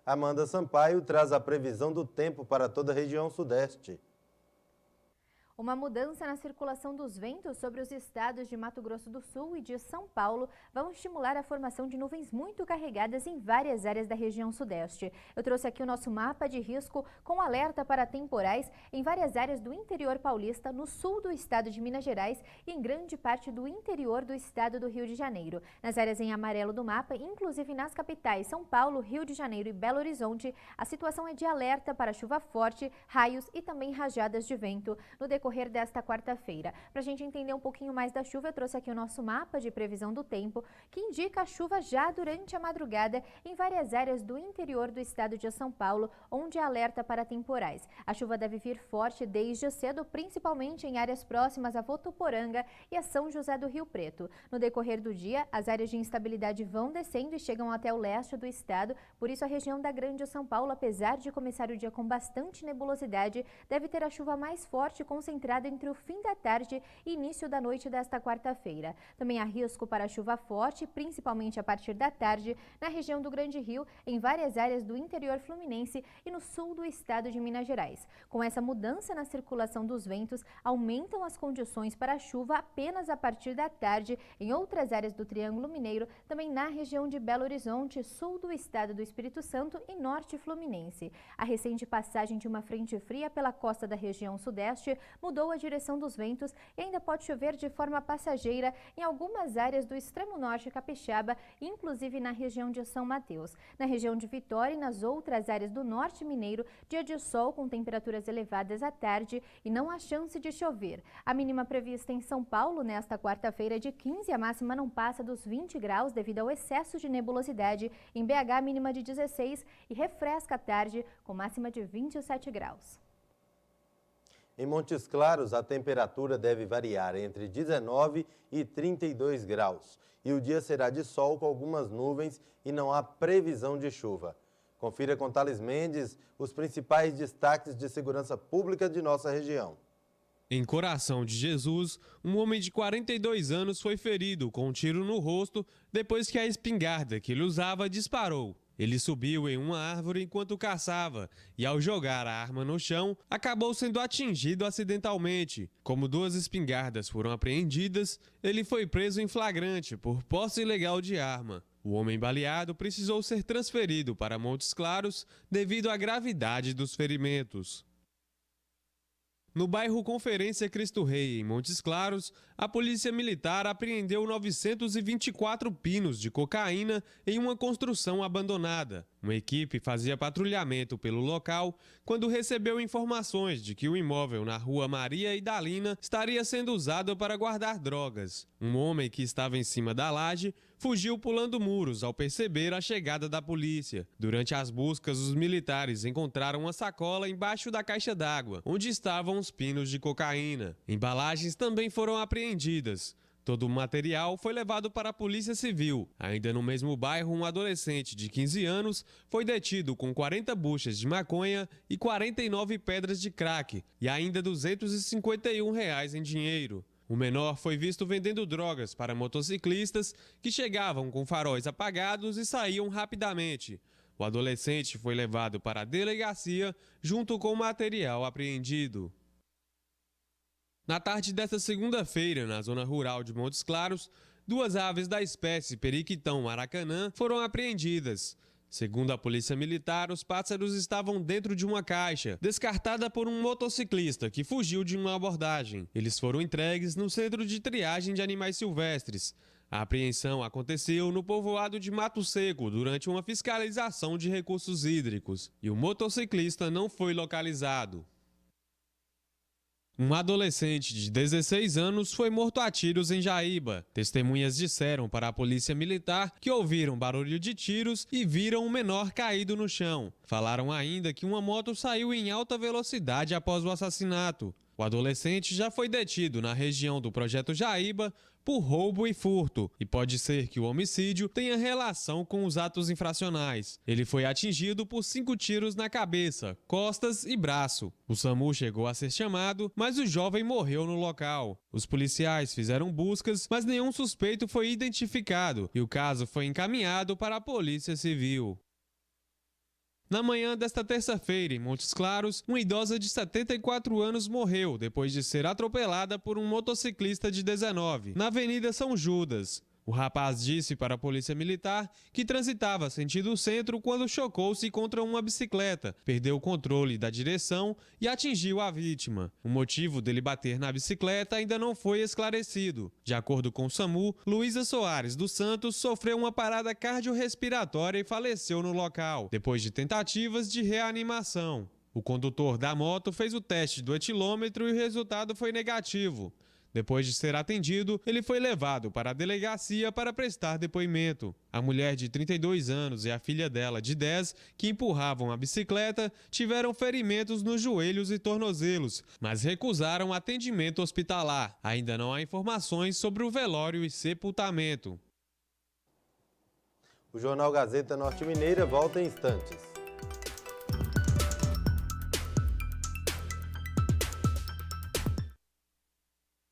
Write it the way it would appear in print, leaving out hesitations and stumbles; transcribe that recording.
Amanda Sampaio traz a previsão do tempo para toda a região sudeste. Uma mudança na circulação dos ventos sobre os estados de Mato Grosso do Sul e de São Paulo vão estimular a formação de nuvens muito carregadas em várias áreas da região sudeste. Eu trouxe aqui o nosso mapa de risco com alerta para temporais em várias áreas do interior paulista, no sul do estado de Minas Gerais e em grande parte do interior do estado do Rio de Janeiro. Nas áreas em amarelo do mapa, inclusive nas capitais São Paulo, Rio de Janeiro e Belo Horizonte, a situação é de alerta para chuva forte, raios e também rajadas de vento no decorrer desta quarta-feira. Para a gente entender um pouquinho mais da chuva, eu trouxe aqui o nosso mapa de previsão do tempo, que indica a chuva já durante a madrugada em várias áreas do interior do estado de São Paulo, onde há alerta para temporais. A chuva deve vir forte desde cedo, principalmente em áreas próximas a Votuporanga e a São José do Rio Preto. No decorrer do dia, as áreas de instabilidade vão descendo e chegam até o leste do estado, por isso a região da Grande São Paulo, apesar de começar o dia com bastante nebulosidade, deve ter a chuva mais forte concentrada entre o fim da tarde e início da noite desta quarta-feira. Também há risco para chuva forte, principalmente a partir da tarde, na região do Grande Rio, em várias áreas do interior fluminense e no sul do estado de Minas Gerais. Com essa mudança na circulação dos ventos, aumentam as condições para chuva apenas a partir da tarde em outras áreas do Triângulo Mineiro, também na região de Belo Horizonte, sul do estado do Espírito Santo e norte fluminense. A recente passagem de uma frente fria pela costa da região sudeste mudou a direção dos ventos e ainda pode chover de forma passageira em algumas áreas do extremo norte capixaba, inclusive na região de São Mateus. Na região de Vitória e nas outras áreas do norte mineiro, dia de sol com temperaturas elevadas à tarde e não há chance de chover. A mínima prevista em São Paulo nesta quarta-feira é de 15, a máxima não passa dos 20 graus devido ao excesso de nebulosidade. Em BH, mínima de 16 e refresca à tarde com máxima de 27 graus. Em Montes Claros, a temperatura deve variar entre 19 e 32 graus. E o dia será de sol com algumas nuvens e não há previsão de chuva. Confira com Thales Mendes os principais destaques de segurança pública de nossa região. Em Coração de Jesus, um homem de 42 anos foi ferido com um tiro no rosto depois que a espingarda que ele usava disparou. Ele subiu em uma árvore enquanto caçava e, ao jogar a arma no chão, acabou sendo atingido acidentalmente. Como 2 espingardas foram apreendidas, ele foi preso em flagrante por posse ilegal de arma. O homem baleado precisou ser transferido para Montes Claros devido à gravidade dos ferimentos. No bairro Conferência Cristo Rei, em Montes Claros, a Polícia Militar apreendeu 924 pinos de cocaína em uma construção abandonada. Uma equipe fazia patrulhamento pelo local quando recebeu informações de que o imóvel na rua Maria Idalina estaria sendo usado para guardar drogas. Um homem que estava em cima da laje fugiu pulando muros ao perceber a chegada da polícia. Durante as buscas, os militares encontraram uma sacola embaixo da caixa d'água, onde estavam os pinos de cocaína. Embalagens também foram apreendidas. Todo o material foi levado para a Polícia Civil. Ainda no mesmo bairro, um adolescente de 15 anos foi detido com 40 buchas de maconha e 49 pedras de crack e ainda R$ 251 em dinheiro. O menor foi visto vendendo drogas para motociclistas que chegavam com faróis apagados e saíam rapidamente. O adolescente foi levado para a delegacia junto com o material apreendido. Na tarde desta segunda-feira, na zona rural de Montes Claros, 2 aves da espécie periquitão maracanã foram apreendidas. Segundo a Polícia Militar, os pássaros estavam dentro de uma caixa, descartada por um motociclista que fugiu de uma abordagem. Eles foram entregues no Centro de Triagem de Animais Silvestres. A apreensão aconteceu no povoado de Mato Seco durante uma fiscalização de recursos hídricos e o motociclista não foi localizado. Um adolescente de 16 anos foi morto a tiros em Jaíba. Testemunhas disseram para a Polícia Militar que ouviram barulho de tiros e viram um menor caído no chão. Falaram ainda que uma moto saiu em alta velocidade após o assassinato. O adolescente já foi detido na região do Projeto Jaíba por roubo e furto, e pode ser que o homicídio tenha relação com os atos infracionais. Ele foi atingido por 5 tiros na cabeça, costas e braço. O SAMU chegou a ser chamado, mas o jovem morreu no local. Os policiais fizeram buscas, mas nenhum suspeito foi identificado, e o caso foi encaminhado para a Polícia Civil. Na manhã desta terça-feira, em Montes Claros, uma idosa de 74 anos morreu depois de ser atropelada por um motociclista de 19, na Avenida São Judas. O rapaz disse para a polícia militar que transitava sentido centro quando chocou-se contra uma bicicleta, perdeu o controle da direção e atingiu a vítima. O motivo dele bater na bicicleta ainda não foi esclarecido. De acordo com o SAMU, Luísa Soares dos Santos sofreu uma parada cardiorrespiratória e faleceu no local, depois de tentativas de reanimação. O condutor da moto fez o teste do etilômetro e o resultado foi negativo. Depois de ser atendido, ele foi levado para a delegacia para prestar depoimento. A mulher de 32 anos e a filha dela, de 10, que empurravam a bicicleta, tiveram ferimentos nos joelhos e tornozelos, mas recusaram atendimento hospitalar. Ainda não há informações sobre o velório e sepultamento. O Jornal Gazeta Norte Mineira volta em instantes.